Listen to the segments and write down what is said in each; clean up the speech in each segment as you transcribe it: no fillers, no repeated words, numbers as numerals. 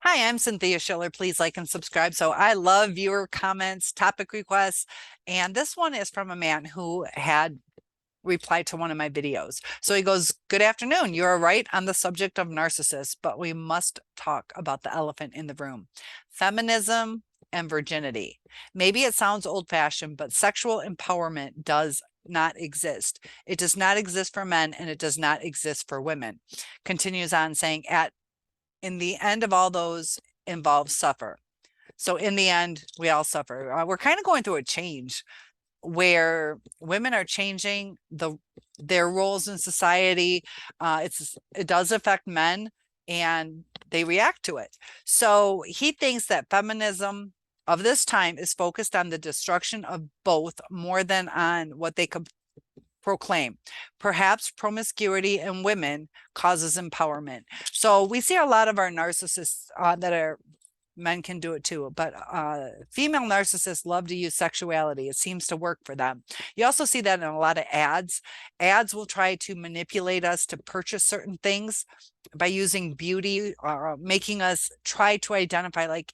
Hi, I'm Cynthia Schiller. Please like and subscribe. So I love viewer comments, topic requests, and this one is from a man who had replied to one of my videos. So he goes, "Good afternoon. You're right on the subject of narcissists, but we must talk about the elephant in the room, feminism and virginity. Maybe it sounds old-fashioned, but sexual empowerment does not exist. It does not exist for men and it does not exist for women." Continues on saying, in the end of all those involves suffer. So in the end, we all suffer. We're kind of going through a change where women are changing their roles in society. It does affect men, and they react to it. So he thinks that feminism of this time is focused on the destruction of both more than on what they could proclaim. Perhaps promiscuity in women causes empowerment. So we see a lot of our narcissists that are men can do it too, but female narcissists love to use sexuality. It seems to work for them. You also see that in a lot of ads. Ads will try to manipulate us to purchase certain things by using beauty or making us try to identify, like,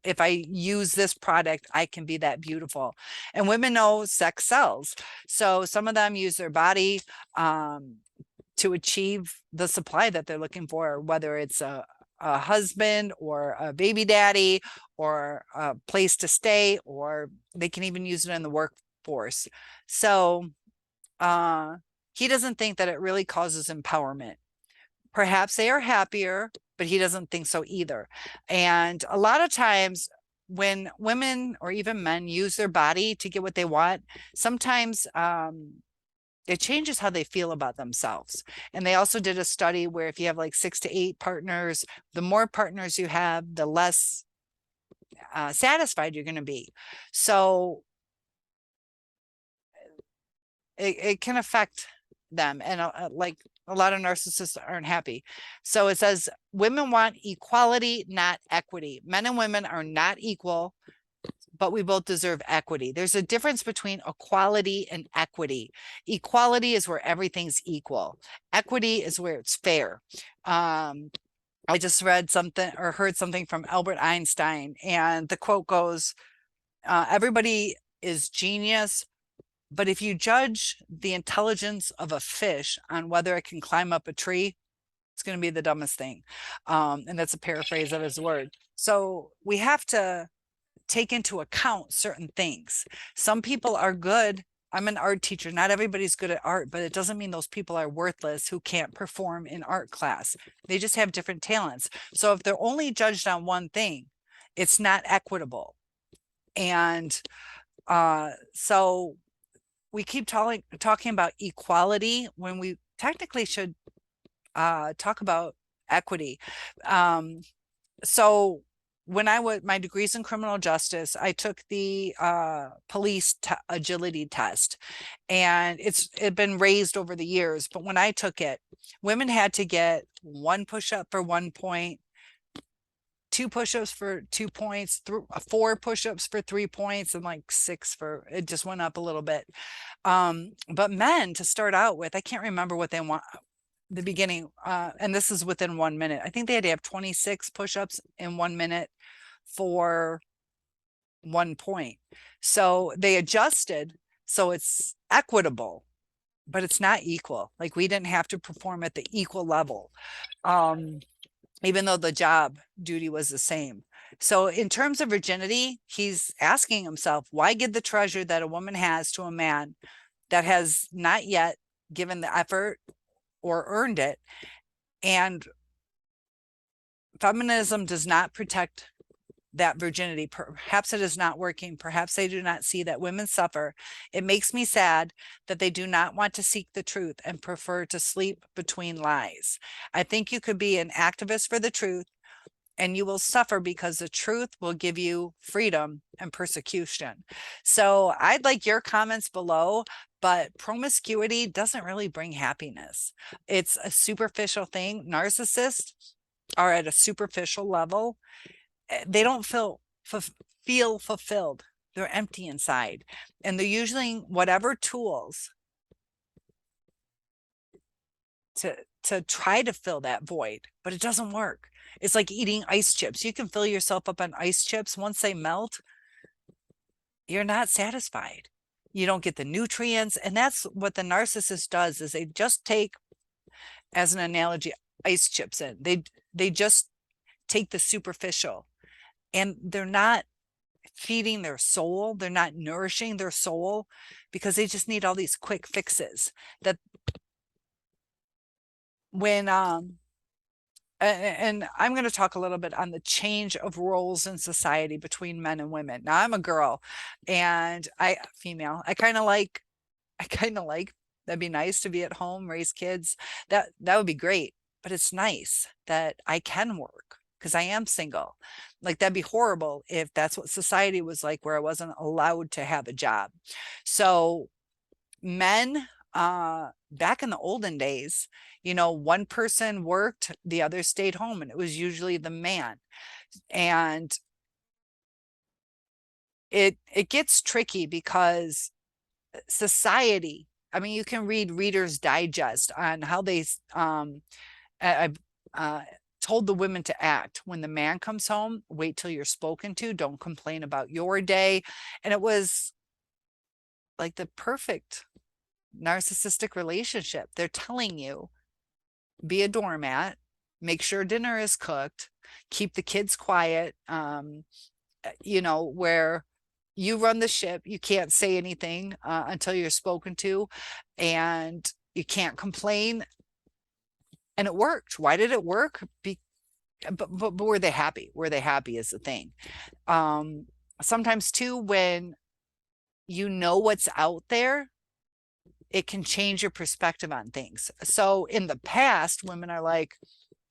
if I use this product, I can be that beautiful. And women know sex sells. So some of them use their body to achieve the supply that they're looking for, whether it's a husband or a baby daddy or a place to stay, or they can even use it in the workforce. So he doesn't think that it really causes empowerment. Perhaps they are happier, but he doesn't think so either. And a lot of times when women or even men use their body to get what they want, sometimes it changes how they feel about themselves. And they also did a study where if you have like 6 to 8 partners, the more partners you have, the less satisfied you're going to be. So it can affect them. And like a lot of narcissists aren't happy. So it says women want equality, not equity. Men and women are not equal, but we both deserve equity. There's a difference between equality and equity. Equality is where everything's equal. Equity is where it's fair. I just read something or heard something from Albert Einstein, and the quote goes, everybody is genius, but if you judge the intelligence of a fish on whether it can climb up a tree, it's going to be the dumbest thing. And that's a paraphrase of his word. So we have to take into account certain things. Some people are good. I'm an art teacher. Not everybody's good at art, but it doesn't mean those people are worthless who can't perform in art class. They just have different talents. So if they're only judged on one thing, it's not equitable. And so we keep talking about equality when we technically should talk about equity. So when I was my degrees in criminal justice, I took the police agility test, and it's been raised over the years. But when I took it, women had to get 1 push-up for 1 point, 2 push-ups for 2 points, 4 push-ups for 3 points, and like 6 for, it just went up a little bit. But men, to start out with, I can't remember what they want the beginning, and this is within 1 minute. I think they had to have 26 push-ups in 1 minute for 1 point. So they adjusted so it's equitable, but it's not equal. Like, we didn't have to perform at the equal level, even though the job duty was the same. So in terms of virginity, he's asking himself, why give the treasure that a woman has to a man that has not yet given the effort or earned it? And feminism does not protect that virginity. Perhaps it is not working. Perhaps they do not see that women suffer. It makes me sad that they do not want to seek the truth and prefer to sleep between lies. I think you could be an activist for the truth, and you will suffer because the truth will give you freedom and persecution. So I'd like your comments below, but promiscuity doesn't really bring happiness. It's a superficial thing. Narcissists are at a superficial level. They don't feel fulfilled. They're empty inside, and they're using whatever tools to to try to fill that void, but it doesn't work. It's like eating ice chips. You can fill yourself up on ice chips. Once they melt, you're not satisfied. You don't get the nutrients. And that's what the narcissist does, is they just take, as an analogy, ice chips in. They just take the superficial, and they're not feeding their soul. They're not nourishing their soul, because they just need all these quick fixes. That when and I'm going to talk a little bit on the change of roles in society between men and women. Now, I'm a girl and female. I kind of like, that'd be nice to be at home, raise kids. That would be great. But it's nice that I can work because I am single. Like, that'd be horrible if that's what society was like, where I wasn't allowed to have a job. So men, back in the olden days, one person worked, the other stayed home, and it was usually the man. And it gets tricky because society, I mean, you can read Reader's Digest on how they I've told the women to act. When the man comes home, wait till you're spoken to, don't complain about your day. And it was like the perfect narcissistic relationship. They're telling you, be a doormat, make sure dinner is cooked, keep the kids quiet, where you run the ship. You can't say anything until you're spoken to, and you can't complain. And it worked. Why did it work? But were they happy? Were they happy is the thing. Sometimes too, when you know what's out there, it can change your perspective on things. So in the past, women are like,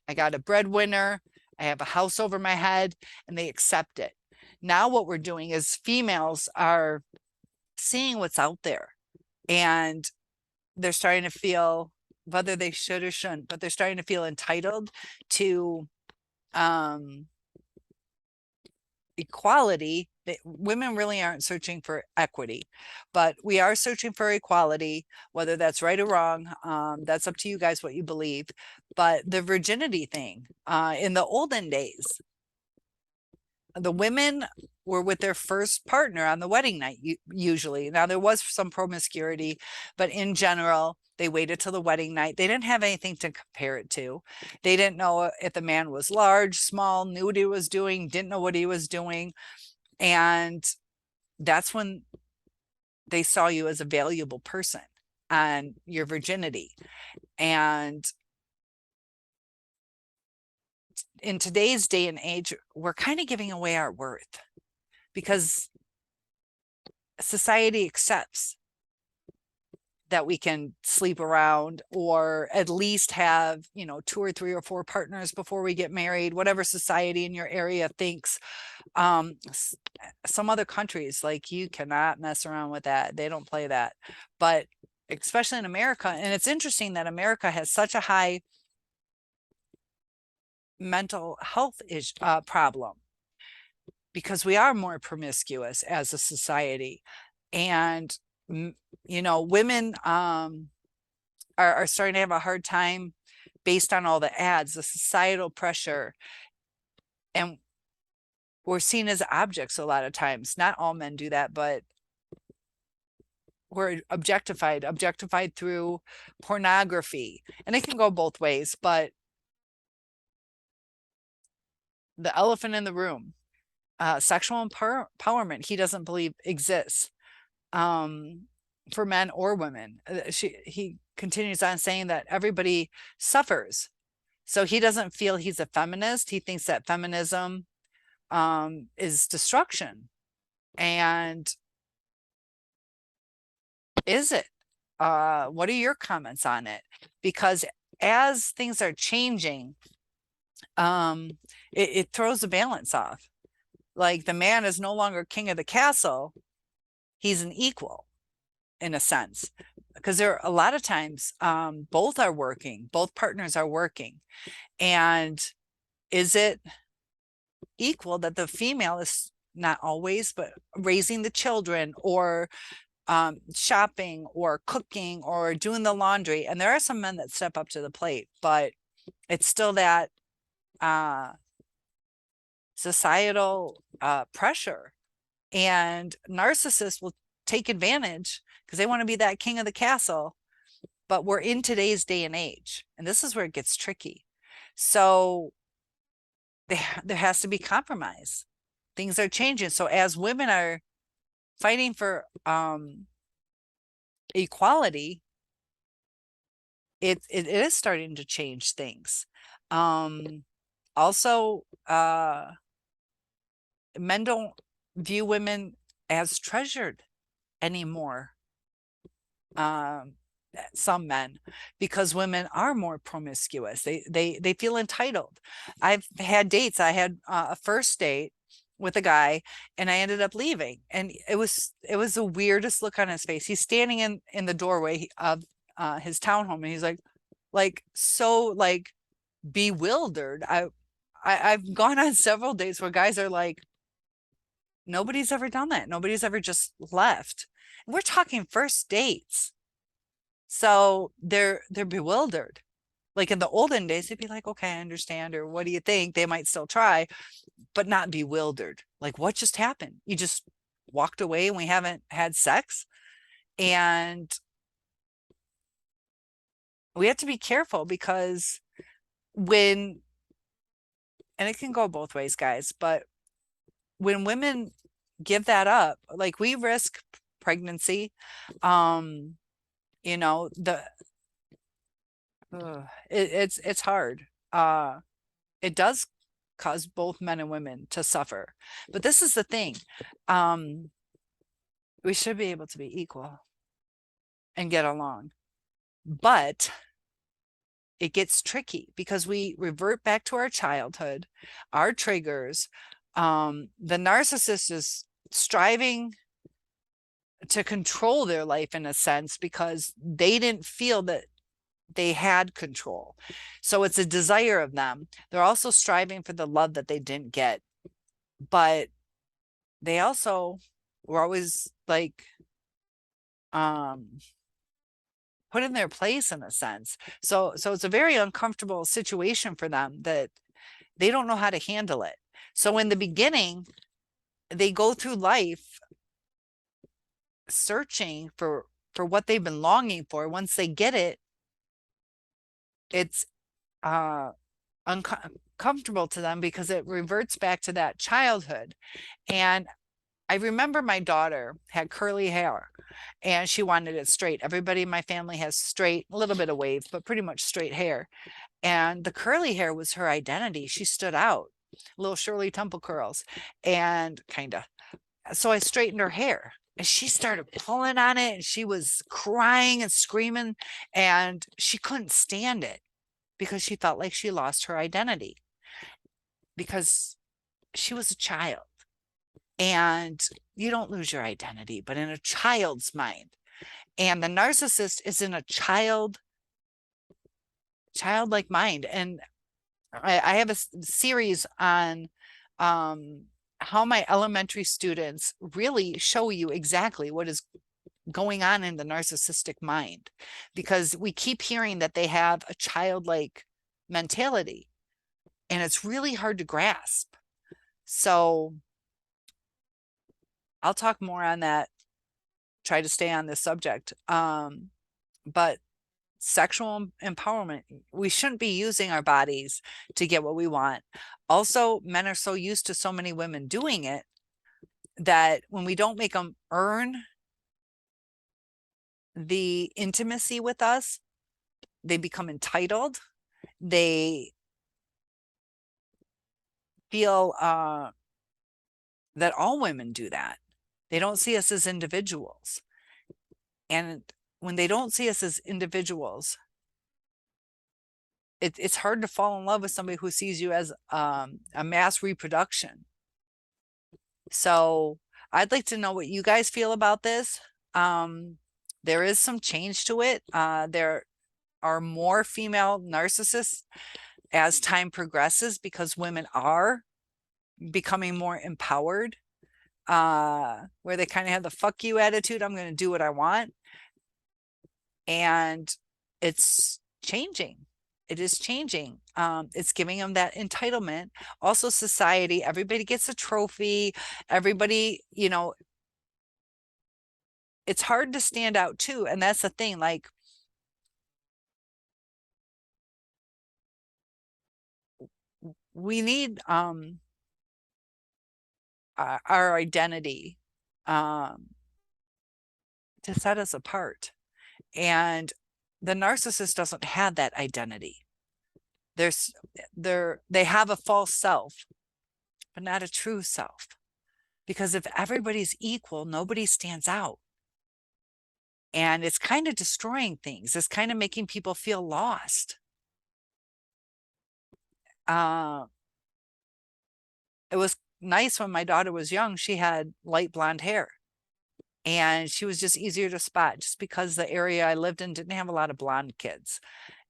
I got a breadwinner, I have a house over my head, and they accept it. Now what we're doing is females are seeing what's out there, and they're starting to feel, whether they should or shouldn't, but they're starting to feel entitled to equality. Women really aren't searching for equity, but we are searching for equality. Whether that's right or wrong, that's up to you guys what you believe. But the virginity thing, in the olden days, the women were with their first partner on the wedding night, usually. Now, there was some promiscuity, but in general, they waited till the wedding night. They didn't have anything to compare it to. They didn't know if the man was large, small, knew what he was doing, didn't know what he was doing. And that's when they saw you as a valuable person and your virginity. And in today's day and age, we're kind of giving away our worth because society accepts that we can sleep around, or at least have, 2 or 3 or 4 partners before we get married, whatever society in your area thinks. Some other countries, like, you cannot mess around with that. They don't play that. But especially in America, and it's interesting that America has such a high mental health problem, because we are more promiscuous as a society. And women are starting to have a hard time based on all the ads, the societal pressure, and we're seen as objects a lot of times. Not all men do that, but we're objectified through pornography, and it can go both ways. But the elephant in the room, sexual empowerment, he doesn't believe exists for men or women. He continues on saying that everybody suffers. So he doesn't feel he's a feminist. He thinks that feminism is destruction. And is it? What are your comments on it? Because as things are changing, it throws the balance off. Like, the man is no longer king of the castle. He's an equal in a sense, because there are a lot of times both are working, both partners are working. And is it equal that the female is, not always, but raising the children, or shopping or cooking or doing the laundry. And there are some men that step up to the plate, but it's still that societal pressure. And narcissists will take advantage because they want to be that king of the castle. But we're in today's day and age, and this is where it gets tricky. So there has to be compromise. Things are changing. So as women are fighting for equality, it is starting to change things. Also, men don't view women as treasured anymore. Some men, because women are more promiscuous. They feel entitled. I've had dates. I had a first date with a guy, and I ended up leaving, and it was the weirdest look on his face. He's standing in the doorway of his townhome, and he's like so like bewildered. I've gone on several dates where guys are like, nobody's ever done that. Nobody's ever just left. We're talking first dates. So they're bewildered. Like in the olden days, they'd be like, okay, I understand. Or what do you think? They might still try, but not bewildered. Like, what just happened? You just walked away and we haven't had sex. And we have to be careful because and it can go both ways, guys, but when women give that up, like we risk pregnancy, you know, it's hard. It does cause both men and women to suffer. But this is the thing. We should be able to be equal and get along. But it gets tricky because we revert back to our childhood, our triggers. The narcissist is striving to control their life in a sense because they didn't feel that they had control. So it's a desire of them. They're also striving for the love that they didn't get. But they also were always like put in their place in a sense. So it's a very uncomfortable situation for them that they don't know how to handle it. So in the beginning, they go through life searching for what they've been longing for. Once they get it, it's uncomfortable to them because it reverts back to that childhood. And I remember my daughter had curly hair and she wanted it straight. Everybody in my family has straight, a little bit of waves, but pretty much straight hair. And the curly hair was her identity. She stood out, little Shirley Temple curls, and kind of. So I straightened her hair and she started pulling on it and she was crying and screaming and she couldn't stand it because she felt like she lost her identity because she was a child. And you don't lose your identity, but in a child's mind. And the narcissist is in a childlike mind. And I have a series on how my elementary students really show you exactly what is going on in the narcissistic mind, because we keep hearing that they have a childlike mentality and it's really hard to grasp. So I'll talk more on that, try to stay on this subject. But sexual empowerment, we shouldn't be using our bodies to get what we want. Also, men are so used to so many women doing it that when we don't make them earn the intimacy with us, they become entitled. They feel that all women do that. They don't see us as individuals. And when they don't see us as individuals, it's hard to fall in love with somebody who sees you as a mass reproduction. So I'd like to know what you guys feel about this. There is some change to it. There are more female narcissists as time progresses because women are becoming more empowered. where they kind of have the fuck you attitude. I'm going to do what I want. And it's changing. It is changing. It's giving them that entitlement. Also, society, everybody gets a trophy. Everybody, it's hard to stand out too. And that's the thing. Like, we need our identity to set us apart. And the narcissist doesn't have that identity. They have a false self, but not a true self. Because if everybody's equal, nobody stands out. And it's kind of destroying things. It's kind of making people feel lost. It was nice when my daughter was young. She had light blonde hair. And she was just easier to spot just because the area I lived in didn't have a lot of blonde kids.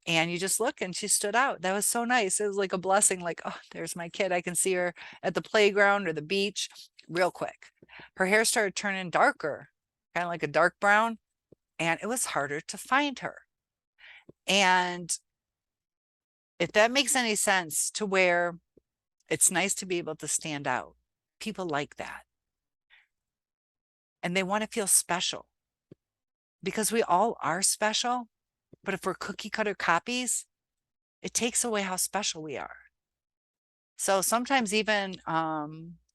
And you just look and she stood out. That was so nice. It was like a blessing, like, oh, there's my kid. I can see her at the playground or the beach real quick. Her hair started turning darker, kind of like a dark brown, and it was harder to find her. And if that makes any sense, to where it's nice to be able to stand out. People like that. And they want to feel special, because we all are special. But if we're cookie cutter copies, it takes away how special we are. So sometimes even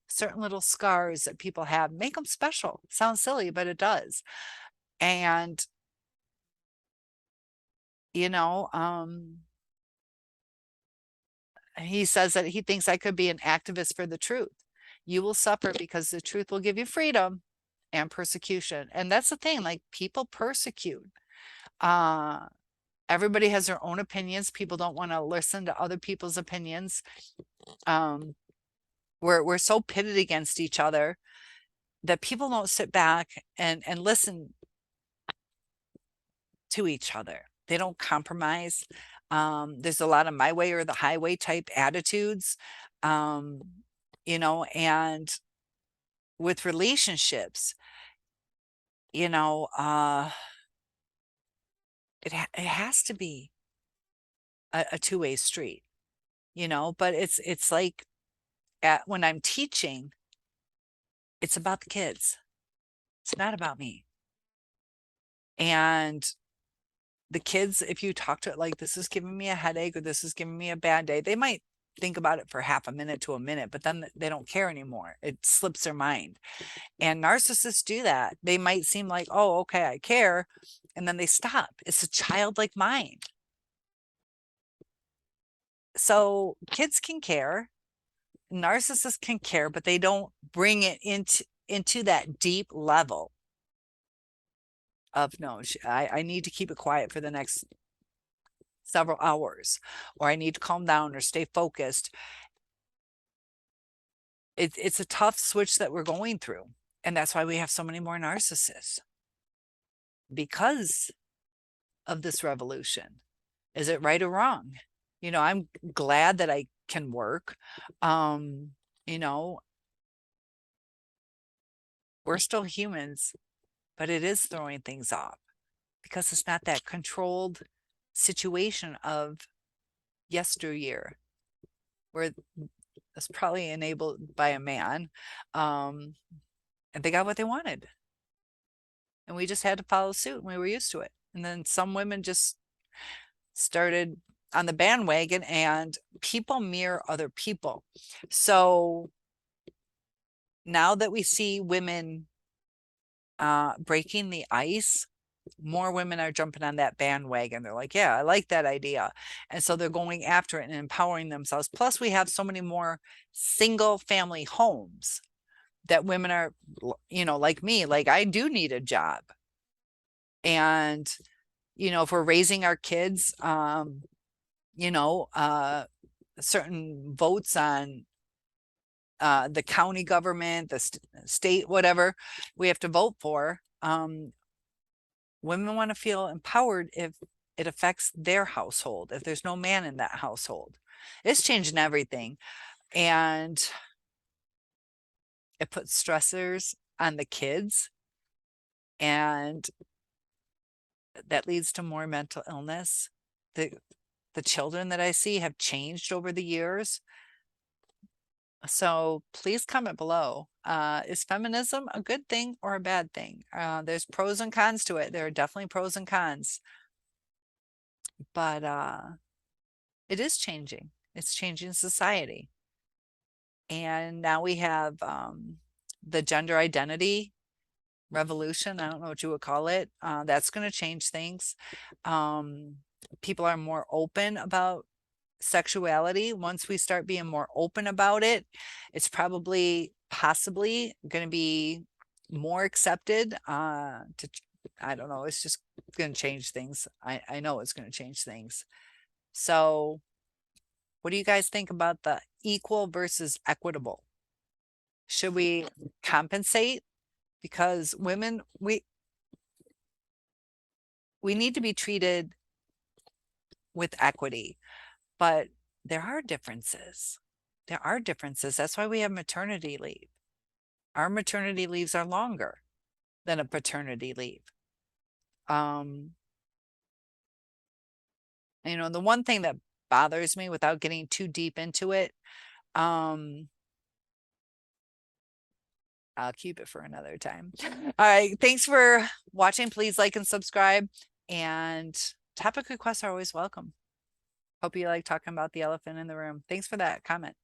certain little scars that people have make them special. It sounds silly, but it does. And, he says that he thinks I could be an activist for the truth. You will suffer because the truth will give you freedom and persecution. And that's the thing, like, people persecute. Everybody has their own opinions. People don't want to listen to other people's opinions. We're so pitted against each other that people don't sit back and listen to each other. They don't compromise. There's a lot of my way or the highway type attitudes, and with relationships, it has to be a two-way street, but it's like, when I'm teaching, it's about the kids. It's not about me. And the kids, if you talk to it like, this is giving me a headache or this is giving me a bad day, they might think about it for half a minute to a minute, but then they don't care anymore. It slips their mind. And narcissists do that. They might seem like, oh, okay, I care. And then they stop. It's a childlike mind. So kids can care. Narcissists can care, but they don't bring it into that deep level of, no, I need to keep it quiet for the next several hours, or I need to calm down or stay focused. It's a tough switch that we're going through. And that's why we have so many more narcissists, because of this revolution. Is it right or wrong? I'm glad that I can work. We're still humans, but it is throwing things off, because it's not that controlled situation of yesteryear, where it's probably enabled by a man, and they got what they wanted, and we just had to follow suit, and we were used to it. And then some women just started on the bandwagon, and people mirror other people. So now that we see women breaking the ice, more women are jumping on that bandwagon. They're like, yeah, I like that idea. And so they're going after it and empowering themselves. Plus, we have so many more single family homes that women are, like me, like, I do need a job. And, if we're raising our kids, certain votes on the county government, the state, whatever we have to vote for, women want to feel empowered if it affects their household, if there's no man in that household. It's changing everything. And it puts stressors on the kids, and that leads to more mental illness. The children that I see have changed over the years. So please comment below. Is feminism a good thing or a bad thing? There's pros and cons to it. There are definitely pros and cons, but it is changing. It's changing society. And now we have the gender identity revolution. I don't know what you would call it. That's going to change things. People are more open about sexuality. Once we start being more open about it, it's probably possibly going to be more accepted. I don't know, it's just going to change things. I know it's going to change things. So what do you guys think about the equal versus equitable? Should we compensate? Because women, we need to be treated with equity, but there are differences. There are differences. That's why we have maternity leave. Our maternity leaves are longer than a paternity leave. You know, the one thing that bothers me, without getting too deep into it, I'll keep it for another time. All right. Thanks for watching. Please like and subscribe. And topic requests are always welcome. Hope you like talking about the elephant in the room. Thanks for that comment.